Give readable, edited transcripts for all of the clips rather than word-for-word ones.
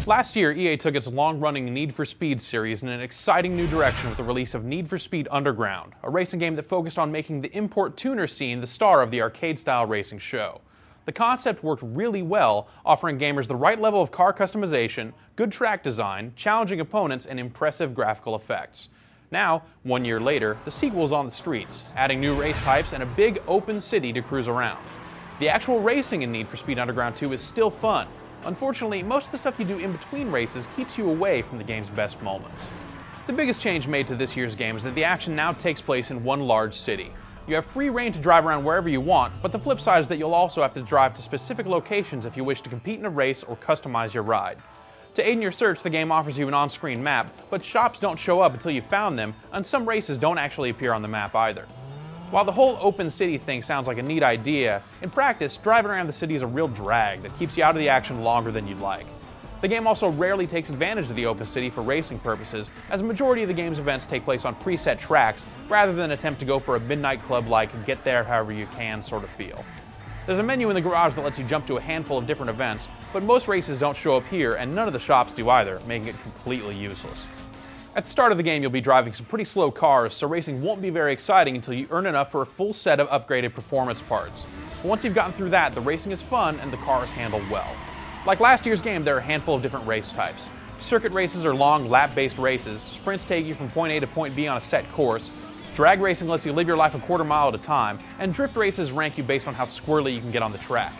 Last year, EA took its long-running Need for Speed series in an exciting new direction with the release of Need for Speed Underground, a racing game that focused on making the import tuner scene the star of the arcade-style racing show. The concept worked really well, offering gamers the right level of car customization, good track design, challenging opponents, and impressive graphical effects. Now, 1 year later, the sequel is on the streets, adding new race types and a big open city to cruise around. The actual racing in Need for Speed Underground 2 is still fun. Unfortunately, most of the stuff you do in between races keeps you away from the game's best moments. The biggest change made to this year's game is that the action now takes place in one large city. You have free reign to drive around wherever you want, but the flip side is that you'll also have to drive to specific locations if you wish to compete in a race or customize your ride. To aid in your search, the game offers you an on-screen map, but shops don't show up until you've found them, and some races don't actually appear on the map either. While the whole open city thing sounds like a neat idea, in practice, driving around the city is a real drag that keeps you out of the action longer than you'd like. The game also rarely takes advantage of the open city for racing purposes, as a majority of the game's events take place on preset tracks, rather than attempt to go for a midnight club-like get there however you can sort of feel. There's a menu in the garage that lets you jump to a handful of different events, but most races don't show up here, and none of the shops do either, making it completely useless. At the start of the game, you'll be driving some pretty slow cars, so racing won't be very exciting until you earn enough for a full set of upgraded performance parts. But once you've gotten through that, the racing is fun and the cars handle well. Like last year's game, there are a handful of different race types. Circuit races are long, lap-based races, sprints take you from point A to point B on a set course, drag racing lets you live your life a quarter mile at a time, and drift races rank you based on how squirrely you can get on the track.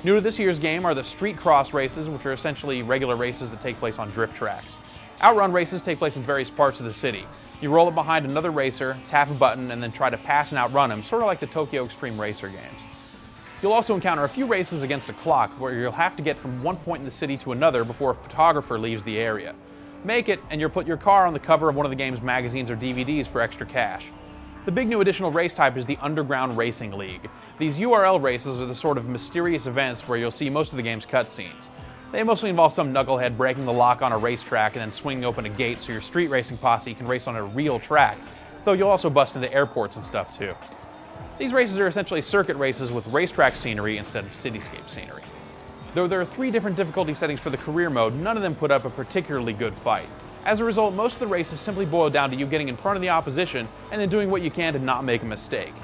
New to this year's game are the street cross races, which are essentially regular races that take place on drift tracks. Outrun races take place in various parts of the city. You roll up behind another racer, tap a button, and then try to pass and outrun him, sort of like the Tokyo Extreme Racer games. You'll also encounter a few races against a clock, where you'll have to get from one point in the city to another before a photographer leaves the area. Make it, and you'll put your car on the cover of one of the game's magazines or DVDs for extra cash. The big new additional race type is the Underground Racing League. These URL races are the sort of mysterious events where you'll see most of the game's cutscenes. They mostly involve some knucklehead breaking the lock on a racetrack and then swinging open a gate so your street racing posse can race on a real track, though you'll also bust into airports and stuff too. These races are essentially circuit races with racetrack scenery instead of cityscape scenery. Though there are 3 different difficulty settings for the career mode, none of them put up a particularly good fight. As a result, most of the races simply boil down to you getting in front of the opposition and then doing what you can to not make a mistake.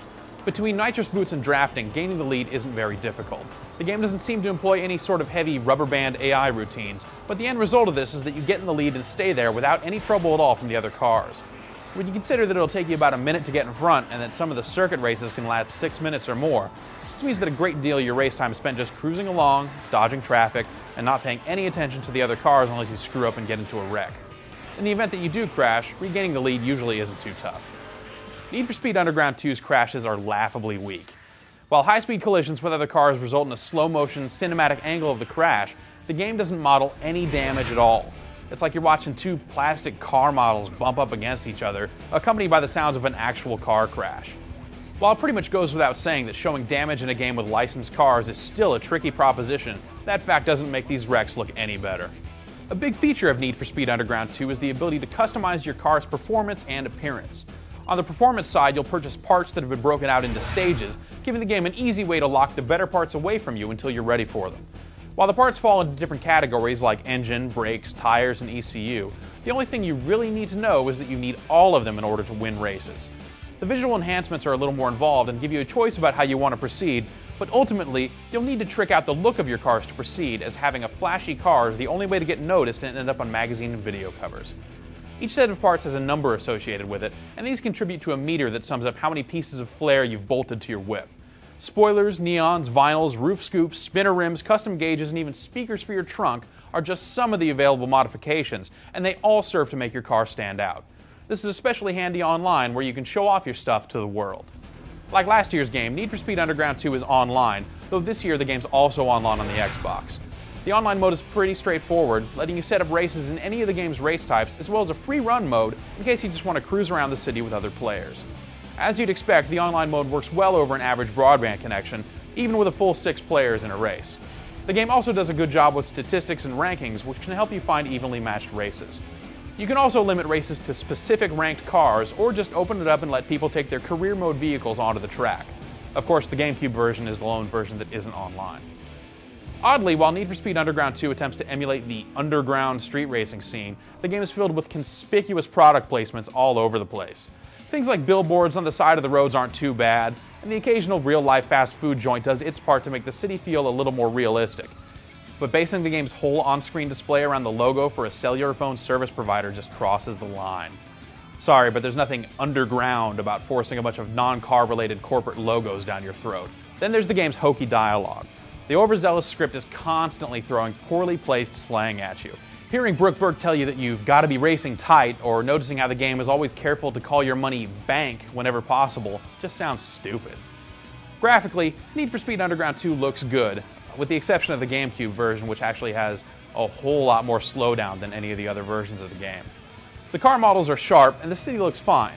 Between nitrous boots and drafting, gaining the lead isn't very difficult. The game doesn't seem to employ any sort of heavy rubber band AI routines, but the end result of this is that you get in the lead and stay there without any trouble at all from the other cars. When you consider that it'll take you about a minute to get in front and that some of the circuit races can last 6 minutes or more, this means that a great deal of your race time is spent just cruising along, dodging traffic, and not paying any attention to the other cars unless you screw up and get into a wreck. In the event that you do crash, regaining the lead usually isn't too tough. Need for Speed Underground 2's crashes are laughably weak. While high-speed collisions with other cars result in a slow-motion, cinematic angle of the crash, the game doesn't model any damage at all. It's like you're watching 2 plastic car models bump up against each other, accompanied by the sounds of an actual car crash. While it pretty much goes without saying that showing damage in a game with licensed cars is still a tricky proposition, that fact doesn't make these wrecks look any better. A big feature of Need for Speed Underground 2 is the ability to customize your car's performance and appearance. On the performance side, you'll purchase parts that have been broken out into stages, giving the game an easy way to lock the better parts away from you until you're ready for them. While the parts fall into different categories like engine, brakes, tires, and ECU, the only thing you really need to know is that you need all of them in order to win races. The visual enhancements are a little more involved and give you a choice about how you want to proceed, but ultimately, you'll need to trick out the look of your cars to proceed, as having a flashy car is the only way to get noticed and end up on magazine and video covers. Each set of parts has a number associated with it, and these contribute to a meter that sums up how many pieces of flair you've bolted to your whip. Spoilers, neons, vinyls, roof scoops, spinner rims, custom gauges, and even speakers for your trunk are just some of the available modifications, and they all serve to make your car stand out. This is especially handy online, where you can show off your stuff to the world. Like last year's game, Need for Speed Underground 2 is online, though this year the game's also online on the Xbox. The online mode is pretty straightforward, letting you set up races in any of the game's race types, as well as a free run mode in case you just want to cruise around the city with other players. As you'd expect, the online mode works well over an average broadband connection, even with a full 6 players in a race. The game also does a good job with statistics and rankings, which can help you find evenly matched races. You can also limit races to specific ranked cars, or just open it up and let people take their career mode vehicles onto the track. Of course, the GameCube version is the lone version that isn't online. Oddly, while Need for Speed Underground 2 attempts to emulate the underground street racing scene, the game is filled with conspicuous product placements all over the place. Things like billboards on the side of the roads aren't too bad, and the occasional real-life fast food joint does its part to make the city feel a little more realistic. But basing the game's whole on-screen display around the logo for a cellular phone service provider just crosses the line. Sorry, but there's nothing underground about forcing a bunch of non-car related corporate logos down your throat. Then there's the game's hokey dialogue. The overzealous script is constantly throwing poorly placed slang at you. Hearing Brooke Burke tell you that you've got to be racing tight, or noticing how the game is always careful to call your money bank whenever possible, just sounds stupid. Graphically, Need for Speed Underground 2 looks good, with the exception of the GameCube version, which actually has a whole lot more slowdown than any of the other versions of the game. The car models are sharp, and the city looks fine.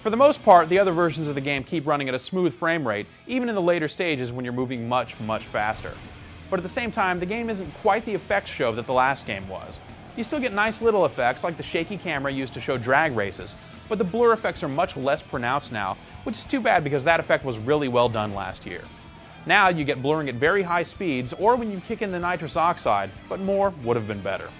For the most part, the other versions of the game keep running at a smooth frame rate, even in the later stages when you're moving much, much faster. But at the same time, the game isn't quite the effects show that the last game was. You still get nice little effects like the shaky camera used to show drag races, but the blur effects are much less pronounced now, which is too bad because that effect was really well done last year. Now you get blurring at very high speeds or when you kick in the nitrous oxide, but more would have been better.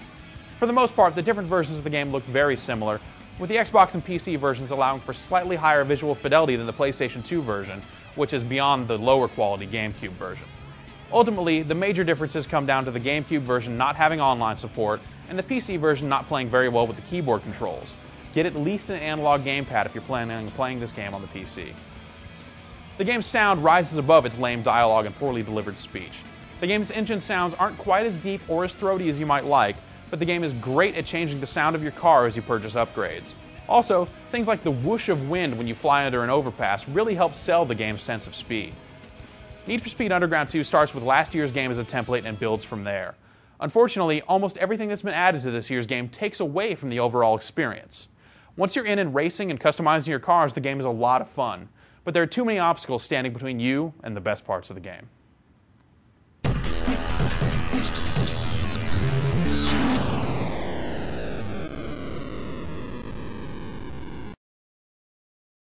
For the most part, the different versions of the game look very similar, with the Xbox and PC versions allowing for slightly higher visual fidelity than the PlayStation 2 version, which is beyond the lower quality GameCube version. Ultimately, the major differences come down to the GameCube version not having online support and the PC version not playing very well with the keyboard controls. Get at least an analog gamepad if you're planning on playing this game on the PC. The game's sound rises above its lame dialogue and poorly delivered speech. The game's engine sounds aren't quite as deep or as throaty as you might like, but the game is great at changing the sound of your car as you purchase upgrades. Also, things like the whoosh of wind when you fly under an overpass really help sell the game's sense of speed. Need for Speed Underground 2 starts with last year's game as a template and builds from there. Unfortunately, almost everything that's been added to this year's game takes away from the overall experience. Once you're in and racing and customizing your cars, the game is a lot of fun, but there are too many obstacles standing between you and the best parts of the game.